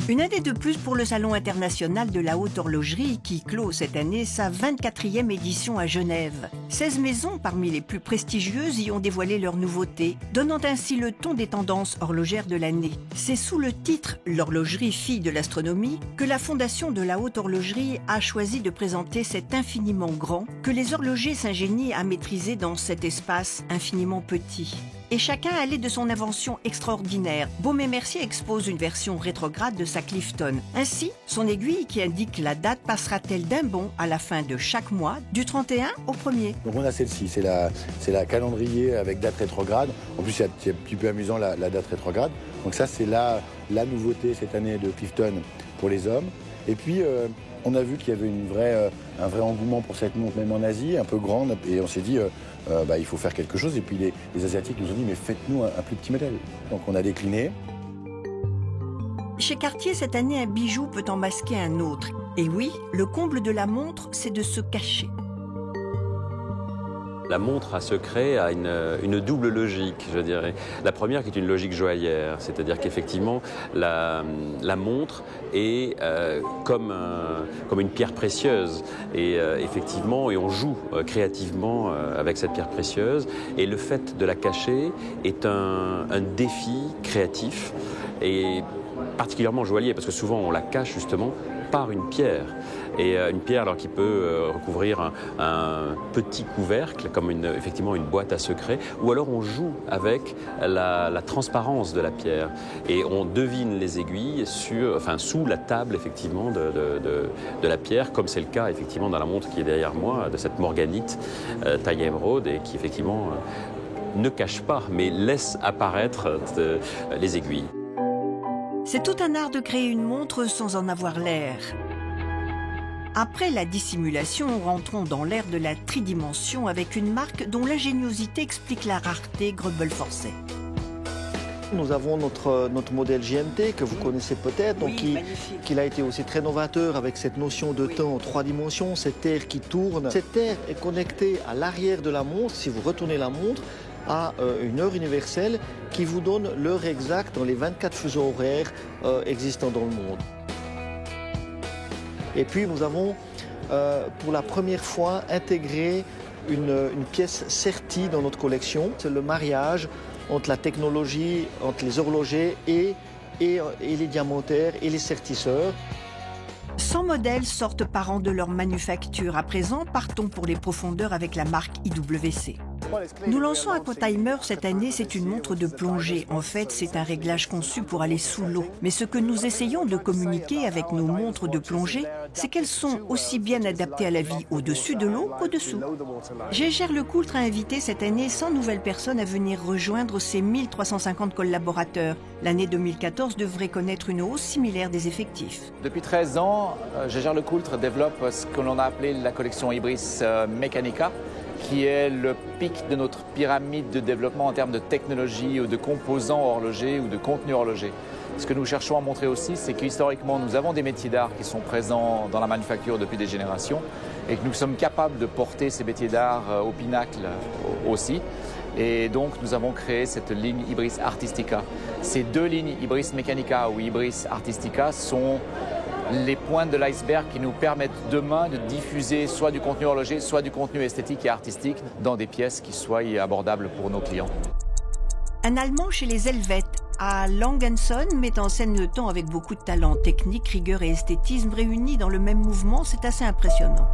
Une année de plus pour le Salon international de la haute horlogerie qui clôt cette année sa 24e édition à Genève. 16 maisons parmi les plus prestigieuses y ont dévoilé leurs nouveautés, donnant ainsi le ton des tendances horlogères de l'année. C'est sous le titre « L'horlogerie fille de l'astronomie » que la Fondation de la haute horlogerie a choisi de présenter cet infiniment grand que les horlogers s'ingénient à maîtriser dans cet espace infiniment petit. Et chacun allait de son invention extraordinaire. Baume & Mercier expose une version rétrograde de sa Clifton. Ainsi, son aiguille qui indique la date passera-t-elle d'un bond à la fin de chaque mois, du 31 au 1er. Donc on a celle-ci, c'est la calendrier avec date rétrograde. En plus, c'est un petit peu amusant la date rétrograde. Donc ça, c'est la nouveauté cette année de Clifton pour les hommes. Et puis, on a vu qu'il y avait un vrai engouement pour cette montre, même en Asie, un peu grande. Et on s'est dit, il faut faire quelque chose. Et puis les Asiatiques nous ont dit, mais faites-nous un plus petit modèle. Donc on a décliné. Chez Cartier, cette année, un bijou peut en masquer un autre. Et oui, le comble de la montre, c'est de se cacher. La montre à secret a une double logique, je dirais. La première qui est une logique joaillère, c'est-à-dire qu'effectivement, la montre est comme une pierre précieuse. Et effectivement, et on joue créativement avec cette pierre précieuse. Et le fait de la cacher est un défi créatif et particulièrement joaillier, parce que souvent on la cache justement par une pierre. Et une pierre alors, qui peut recouvrir un petit couvercle, comme effectivement une boîte à secret, ou alors on joue avec la transparence de la pierre. Et on devine les aiguilles sous la table effectivement de la pierre, comme c'est le cas effectivement dans la montre qui est derrière moi, de cette morganite taille émeraude, et qui effectivement ne cache pas, mais laisse apparaître les aiguilles. C'est tout un art de créer une montre sans en avoir l'air. Après la dissimulation, rentrons dans l'ère de la tridimension avec une marque dont l'ingéniosité explique la rareté Greubel Forsey. Nous avons notre modèle GMT que vous connaissez peut-être, oui, qui a été aussi très novateur avec cette notion de temps en 3 dimensions, cette aire qui tourne. Cette aire est connectée à l'arrière de la montre, si vous retournez la montre, à une heure universelle qui vous donne l'heure exacte dans les 24 fuseaux horaires existants dans le monde. Et puis nous avons pour la première fois intégré une pièce Certi dans notre collection. C'est le mariage entre la technologie, entre les horlogers et les diamantaires et les certisseurs. 100 modèles sortent par an de leur manufacture. À présent, partons pour les profondeurs avec la marque IWC. Nous lançons Aquatimer cette année, c'est une montre de plongée. En fait, c'est un réglage conçu pour aller sous l'eau. Mais ce que nous essayons de communiquer avec nos montres de plongée, c'est qu'elles sont aussi bien adaptées à la vie au-dessus de l'eau qu'au-dessous. Gégère Lecoultre a invité cette année 100 nouvelles personnes à venir rejoindre ses 1350 collaborateurs. L'année 2014 devrait connaître une hausse similaire des effectifs. Depuis 13 ans, Gégère Lecoultre développe ce que l'on a appelé la collection Ibris Mechanica, qui est le pic de notre pyramide de développement en termes de technologie ou de composants horlogers ou de contenu horloger. Ce que nous cherchons à montrer aussi, c'est qu'historiquement, nous avons des métiers d'art qui sont présents dans la manufacture depuis des générations et que nous sommes capables de porter ces métiers d'art au pinacle aussi. Et donc, nous avons créé cette ligne Ibris Artistica. Ces deux lignes, Ibris Mechanica ou Ibris Artistica, sont les pointes de l'iceberg qui nous permettent demain de diffuser soit du contenu horloger, soit du contenu esthétique et artistique dans des pièces qui soient abordables pour nos clients. Un Allemand chez les Helvètes, à Langenson, met en scène le temps avec beaucoup de talent, technique, rigueur et esthétisme réunis dans le même mouvement. C'est assez impressionnant.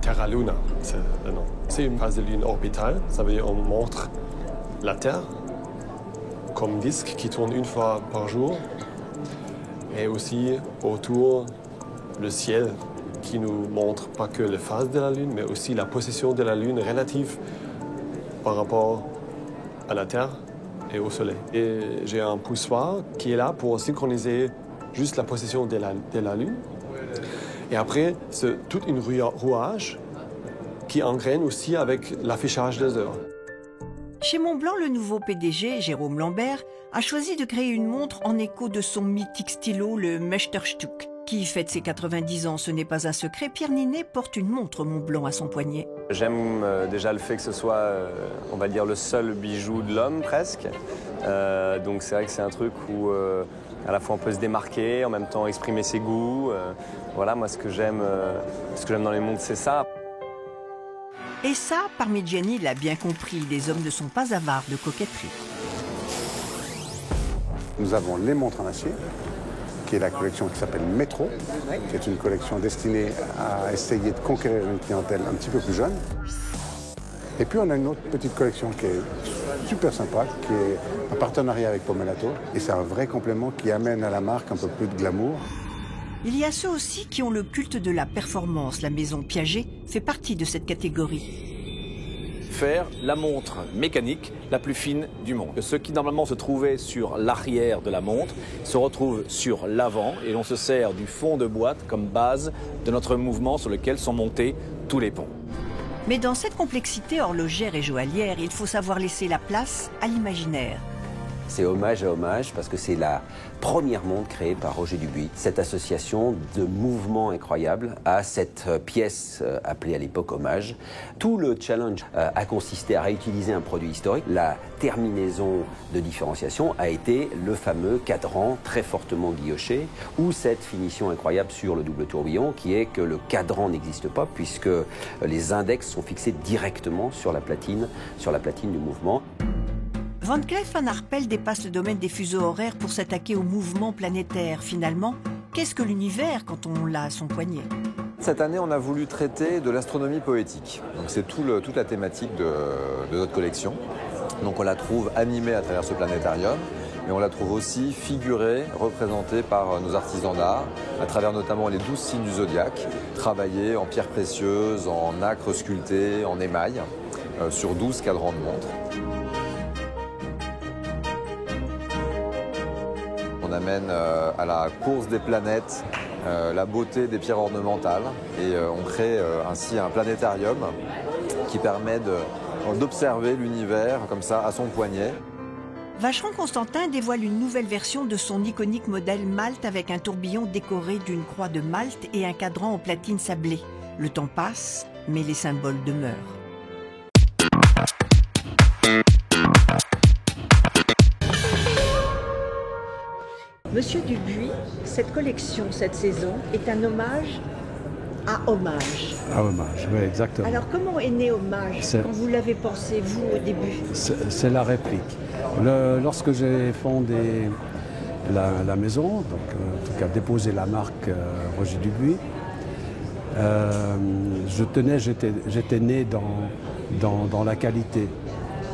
Terra Luna, c'est le nom. C'est une phase de lune orbitale, ça veut dire qu'on montre la Terre comme disque qui tourne une fois par jour, et aussi autour le ciel qui nous montre pas que les phases de la Lune, mais aussi la position de la Lune relative par rapport à la Terre et au Soleil. Et j'ai un poussoir qui est là pour synchroniser juste la position de la Lune. Et après, c'est toute une rouage qui engraine aussi avec l'affichage des heures. Chez Montblanc, le nouveau PDG, Jérôme Lambert, a choisi de créer une montre en écho de son mythique stylo, le Meisterstück, qui fête ses 90 ans. Ce n'est pas un secret, Pierre Ninet porte une montre Montblanc à son poignet. J'aime déjà le fait que ce soit, on va dire, le seul bijou de l'homme presque. Donc c'est vrai que c'est un truc où à la fois on peut se démarquer, en même temps exprimer ses goûts. Voilà, moi ce que j'aime dans les montres, c'est ça. Et ça, Parmigiani l'a bien compris, les hommes ne sont pas avares de coquetterie. Nous avons les montres en acier, qui est la collection qui s'appelle Métro, qui est une collection destinée à essayer de conquérir une clientèle un petit peu plus jeune. Et puis on a une autre petite collection qui est super sympa, qui est un partenariat avec Pomellato. Et c'est un vrai complément qui amène à la marque un peu plus de glamour. Il y a ceux aussi qui ont le culte de la performance. La maison Piaget fait partie de cette catégorie. Faire la montre mécanique la plus fine du monde. Ce qui normalement se trouvait sur l'arrière de la montre se retrouve sur l'avant et l'on se sert du fond de boîte comme base de notre mouvement sur lequel sont montés tous les ponts. Mais dans cette complexité horlogère et joaillière, il faut savoir laisser la place à l'imaginaire. C'est hommage à hommage parce que c'est la première montre créée par Roger Dubuis. Cette association de mouvements incroyables à cette pièce appelée à l'époque hommage. Tout le challenge a consisté à réutiliser un produit historique. La terminaison de différenciation a été le fameux cadran très fortement guilloché ou cette finition incroyable sur le double tourbillon qui est que le cadran n'existe pas puisque les index sont fixés directement sur la platine du mouvement. Van Cleef & Arpels dépasse le domaine des fuseaux horaires pour s'attaquer au mouvement planétaire. Finalement, qu'est-ce que l'univers quand on l'a à son poignet? Cette année, on a voulu traiter de l'astronomie poétique. C'est toute la thématique de notre collection. Donc on la trouve animée à travers ce planétarium, mais on la trouve aussi figurée, représentée par nos artisans d'art, à travers notamment les 12 signes du zodiaque, travaillés en pierres précieuses, en nacre sculpté, en émail, sur 12 cadrans de montre. On amène à la course des planètes la beauté des pierres ornementales et on crée ainsi un planétarium qui permet d'observer l'univers comme ça à son poignet. Vacheron Constantin dévoile une nouvelle version de son iconique modèle Malte avec un tourbillon décoré d'une croix de Malte et un cadran en platine sablée. Le temps passe, mais les symboles demeurent. Monsieur Dubuis, cette collection, cette saison, est un hommage à hommage. À hommage, oui, exactement. Alors, comment est né hommage quand vous l'avez pensé, vous, au début? C'est la réplique. Lorsque j'ai fondé la maison, donc en tout cas déposé la marque Roger Dubuis, j'étais né dans la qualité.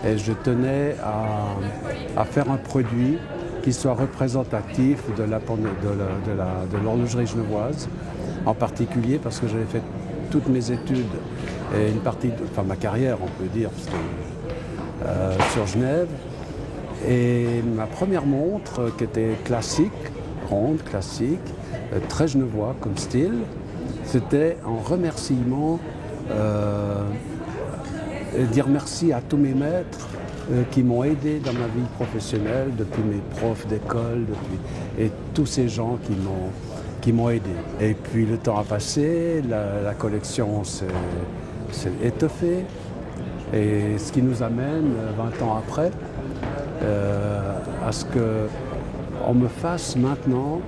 Et je tenais à faire un produit qui soit représentatif de l'horlogerie genevoise, en particulier parce que j'avais fait toutes mes études et une partie, ma carrière on peut dire, sur Genève. Et ma première montre qui était classique, ronde, classique, très genevois comme style, c'était en remerciement, dire merci à tous mes maîtres qui m'ont aidé dans ma vie professionnelle, depuis mes profs d'école, et tous ces gens qui m'ont aidé. Et puis le temps a passé, la collection s'est étoffée, et ce qui nous amène, 20 ans après, à ce qu'on me fasse maintenant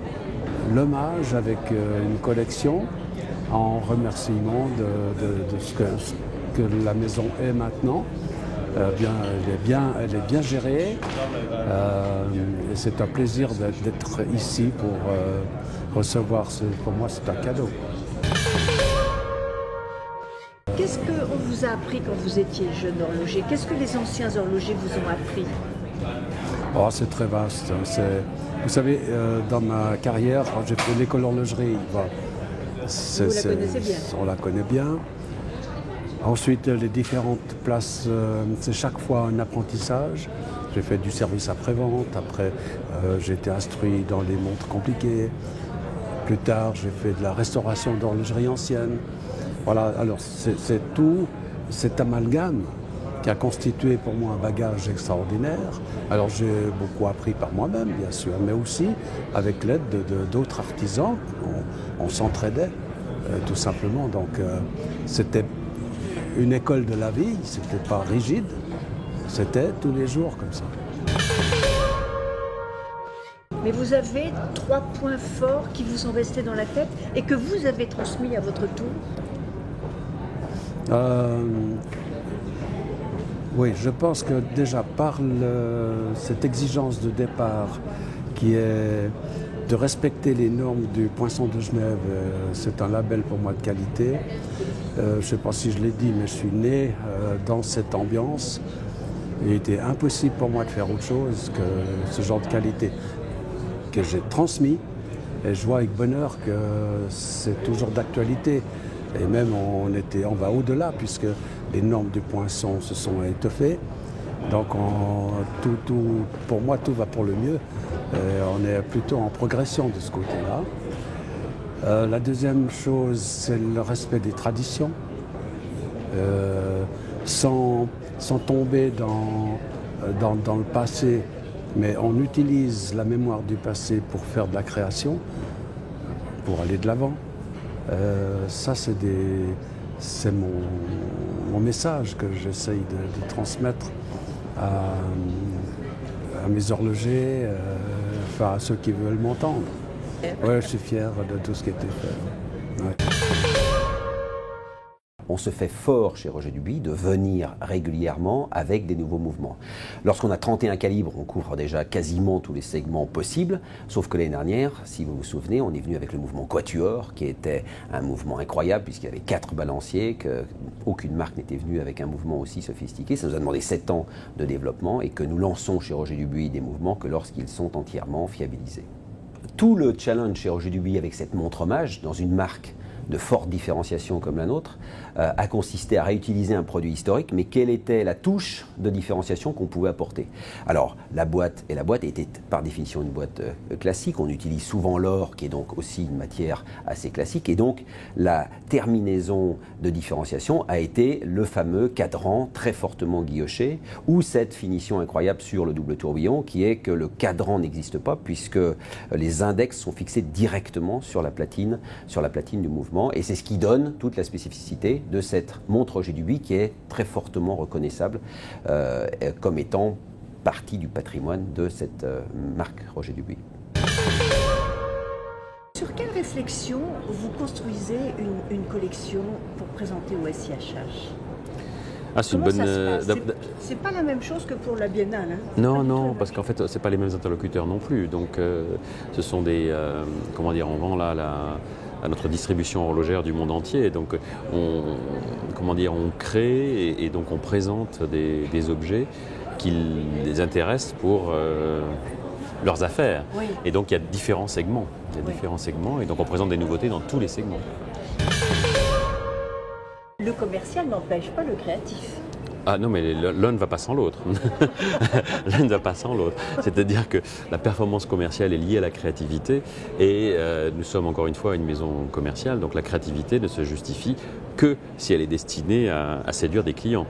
l'hommage avec une collection en remerciement de ce que la maison est maintenant. Elle est bien gérée et c'est un plaisir d'être ici pour recevoir pour moi c'est un cadeau. Qu'est-ce qu'on vous a appris quand vous étiez jeune horloger? Qu'est-ce que les anciens horlogers vous ont appris? Oh, c'est très vaste. Vous savez, dans ma carrière, j'ai fait l'école horlogerie. Vous la connaissez bien? On la connaît bien. Ensuite, les différentes places, c'est chaque fois un apprentissage. J'ai fait du service après-vente, après j'ai été instruit dans les montres compliquées. Plus tard, j'ai fait de la restauration d'horlogerie ancienne. Voilà, alors c'est tout cet amalgame qui a constitué pour moi un bagage extraordinaire. Alors j'ai beaucoup appris par moi-même, bien sûr, mais aussi avec l'aide d'autres artisans. On s'entraidait, tout simplement. Donc c'était une école de la vie, c'était pas rigide, c'était tous les jours comme ça. Mais vous avez 3 points forts qui vous sont restés dans la tête et que vous avez transmis à votre tour. Oui, je pense que déjà par cette exigence de départ qui est de respecter les normes du Poinçon de Genève, c'est un label pour moi de qualité. Je ne sais pas si je l'ai dit, mais je suis né dans cette ambiance. Il était impossible pour moi de faire autre chose que ce genre de qualité que j'ai transmis. Et je vois avec bonheur que c'est toujours d'actualité. Et même on va au-delà puisque les normes du Poinçon se sont étoffées. Donc pour moi, tout va pour le mieux. On est plutôt en progression de ce côté-là. La deuxième chose, c'est le respect des traditions. Sans tomber dans le passé, mais on utilise la mémoire du passé pour faire de la création, pour aller de l'avant. Ça, c'est mon message que j'essaye de transmettre à mes horlogers, enfin à ceux qui veulent m'entendre. Ouais, je suis fier de tout ce qui a été fait. Ouais. On se fait fort chez Roger Dubuis de venir régulièrement avec des nouveaux mouvements. Lorsqu'on a 31 calibres, on couvre déjà quasiment tous les segments possibles, sauf que l'année dernière, si vous vous souvenez, on est venu avec le mouvement Quatuor, qui était un mouvement incroyable puisqu'il y avait 4 balanciers, qu'aucune marque n'était venue avec un mouvement aussi sophistiqué. Ça nous a demandé 7 ans de développement et que nous lançons chez Roger Dubuis des mouvements que lorsqu'ils sont entièrement fiabilisés. Tout le challenge chez Roger Dubuis avec cette montre hommage, dans une marque de forte différenciation comme la nôtre, a consisté à réutiliser un produit historique, mais quelle était la touche de différenciation qu'on pouvait apporter? Alors, la boîte était par définition une boîte classique. On utilise souvent l'or, qui est donc aussi une matière assez classique, et donc la terminaison de différenciation a été le fameux cadran très fortement guilloché, ou cette finition incroyable sur le double tourbillon, qui est que le cadran n'existe pas, puisque les index sont fixés directement sur la platine du mouvement, et c'est ce qui donne toute la spécificité de cette montre Roger Dubuis qui est très fortement reconnaissable comme étant partie du patrimoine de cette marque Roger Dubuis. Sur quelle réflexion vous construisez une collection pour présenter au SIHH? C'est pas la même chose que pour la Biennale. Hein? Non, parce qu'en fait, c'est pas les mêmes interlocuteurs non plus. Donc, ce sont des, on vend là à notre distribution horlogère du monde entier. Donc, on crée et donc on présente des objets qui les intéressent pour leurs affaires. Oui. Et donc, il y a différents segments. Et donc, on présente des nouveautés dans tous les segments. Le commercial n'empêche pas le créatif. Ah non, mais l'un ne va pas sans l'autre. L'un ne va pas sans l'autre. C'est-à-dire que la performance commerciale est liée à la créativité et nous sommes encore une fois une maison commerciale, donc la créativité ne se justifie que si elle est destinée à séduire des clients.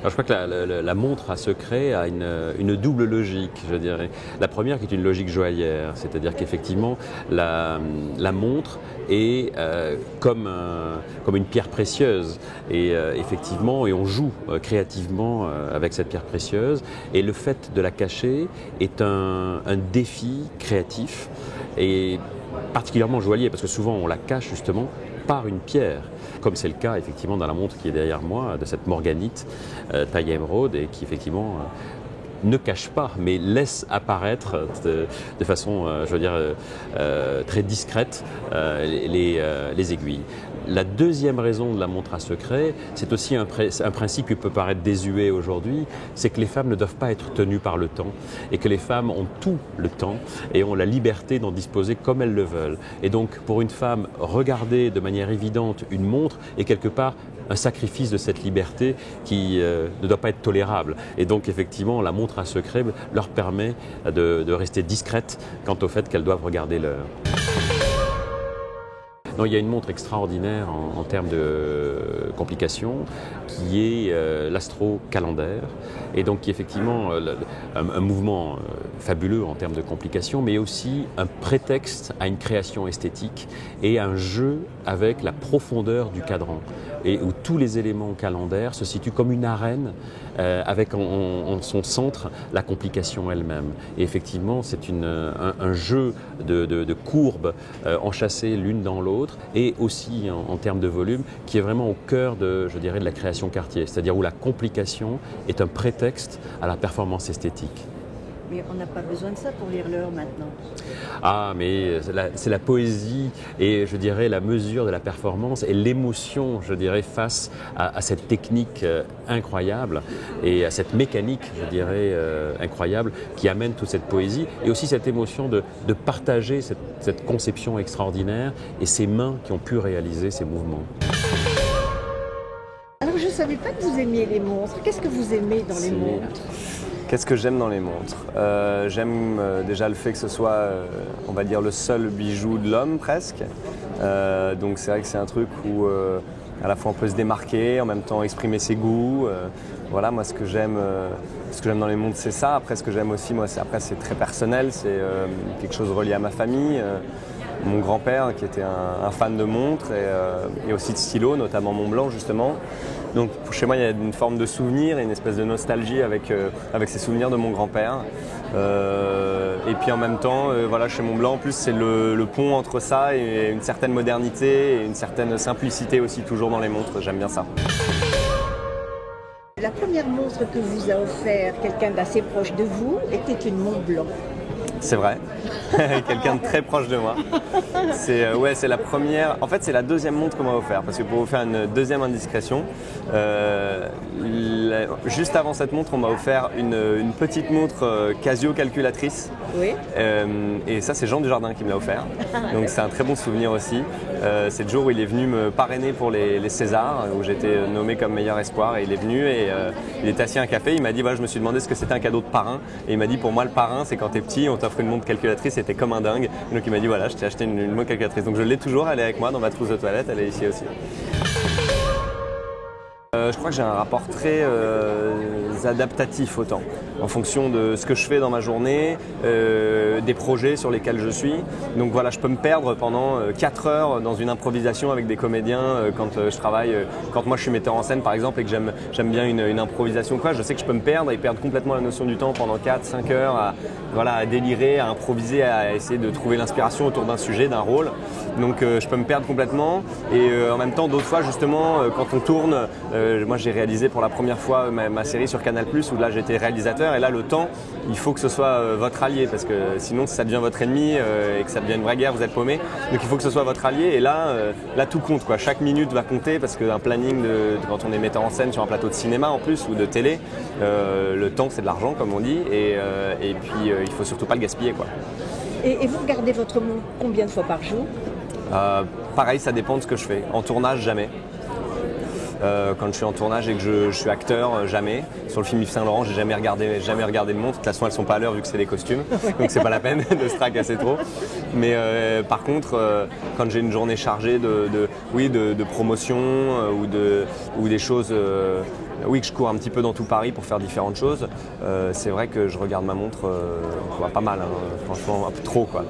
Alors, je crois que la montre à secret a une double logique, je dirais. La première qui est une logique joaillière, c'est-à-dire qu'effectivement la montre est comme une pierre précieuse et effectivement on joue créativement avec cette pierre précieuse et le fait de la cacher est un défi créatif et particulièrement joaillier parce que souvent on la cache justement par une pierre, comme c'est le cas effectivement dans la montre qui est derrière moi, de cette morganite taille émeraude et qui effectivement ne cache pas, mais laisse apparaître de façon, très discrète les aiguilles. La deuxième raison de la montre à secret, c'est aussi un principe qui peut paraître désuet aujourd'hui, c'est que les femmes ne doivent pas être tenues par le temps et que les femmes ont tout le temps et ont la liberté d'en disposer comme elles le veulent. Et donc pour une femme, regarder de manière évidente une montre est quelque part un sacrifice de cette liberté qui ne doit pas être tolérable. Et donc effectivement, la montre à secret leur permet de rester discrètes quant au fait qu'elles doivent regarder l'heure. Non, il y a une montre extraordinaire en termes de complications, qui est l'astro-calendaire, et donc qui est effectivement un mouvement fabuleux en termes de complications, mais aussi un prétexte à une création esthétique et un jeu avec la profondeur du cadran, et où tous les éléments calendaires se situent comme une arène avec en son centre la complication elle-même. Et effectivement, c'est un jeu de courbes enchâssées l'une dans l'autre, et aussi en termes de volume, qui est vraiment au cœur de la création Cartier, c'est-à-dire où la complication est un prétexte à la performance esthétique. Mais on n'a pas besoin de ça pour lire l'heure maintenant. Ah, mais c'est la poésie et je dirais la mesure de la performance et l'émotion, je dirais, face à cette technique incroyable et à cette mécanique, je dirais, incroyable qui amène toute cette poésie et aussi cette émotion de partager cette conception extraordinaire et ces mains qui ont pu réaliser ces mouvements. Alors je ne savais pas que vous aimiez les montres. Qu'est-ce que vous aimez dans les montres ? Qu'est-ce que j'aime dans les montres? J'aime déjà le fait que ce soit, on va dire, le seul bijou de l'homme presque. Donc c'est vrai que c'est un truc où à la fois on peut se démarquer, en même temps exprimer ses goûts. Voilà, moi ce que j'aime dans les montres, c'est ça. Après, ce que j'aime aussi, moi, c'est très personnel. C'est quelque chose relié à ma famille. Mon grand-père qui était un fan de montres et aussi de stylos, notamment Montblanc justement. Donc chez moi il y a une forme de souvenir et une espèce de nostalgie avec ces souvenirs de mon grand-père. Et puis en même temps, voilà, chez Montblanc en plus c'est le pont entre ça et une certaine modernité et une certaine simplicité aussi toujours dans les montres, j'aime bien ça. La première montre que vous a offert quelqu'un d'assez proche de vous était une Montblanc. C'est vrai, quelqu'un de très proche de moi. C'est la première, en fait c'est la deuxième montre qu'on m'a offert, parce que pour vous faire une deuxième indiscrétion, juste avant cette montre on m'a offert une petite montre Casio calculatrice. Oui. Et ça c'est Jean Dujardin qui me l'a offert, donc c'est un très bon souvenir aussi. C'est le jour où il est venu me parrainer pour les Césars, où j'étais nommé comme meilleur espoir, et il est venu et il est assis à un café, il m'a dit voilà, je me suis demandé ce que c'était un cadeau de parrain, et il m'a dit pour moi le parrain c'est quand t'es petit, on t'offre une montre calculatrice et t'es comme un dingue. Donc il m'a dit voilà, je t'ai acheté une montre calculatrice, donc je l'ai toujours, elle est avec moi dans ma trousse de toilette, elle est ici aussi. Je crois que j'ai un rapport très adaptatif au temps, en fonction de ce que je fais dans ma journée, des projets sur lesquels je suis. Donc voilà, je peux me perdre pendant 4 heures dans une improvisation avec des comédiens quand je travaille. Quand moi je suis metteur en scène par exemple et que j'aime bien une improvisation quoi, je sais que je peux me perdre et perdre complètement la notion du temps pendant 4-5 heures à délirer, à improviser, à essayer de trouver l'inspiration autour d'un sujet, d'un rôle. Donc je peux me perdre complètement et en même temps d'autres fois justement quand on tourne, moi j'ai réalisé pour la première fois ma série sur Canal+, où là j'étais réalisateur et là le temps, il faut que ce soit votre allié parce que sinon si ça devient votre ennemi et que ça devient une vraie guerre, vous êtes paumé. Donc il faut que ce soit votre allié et là tout compte quoi. Chaque minute va compter parce qu'un planning quand on est metteur en scène sur un plateau de cinéma en plus ou de télé, le temps c'est de l'argent comme on dit et puis il faut surtout pas le gaspiller quoi. Et vous regardez votre montre combien de fois par jour? Pareil, ça dépend de ce que je fais. En tournage, jamais. Quand je suis en tournage et que je suis acteur, jamais. Sur le film Yves Saint Laurent, j'ai jamais regardé de montre. De toute façon, elles sont pas à l'heure vu que c'est des costumes, donc c'est pas la peine de se tracasser trop. Mais par contre, quand j'ai une journée chargée de promotion ou des choses, oui, que je cours un petit peu dans tout Paris pour faire différentes choses, c'est vrai que je regarde ma montre pas mal, hein, franchement un peu trop quoi.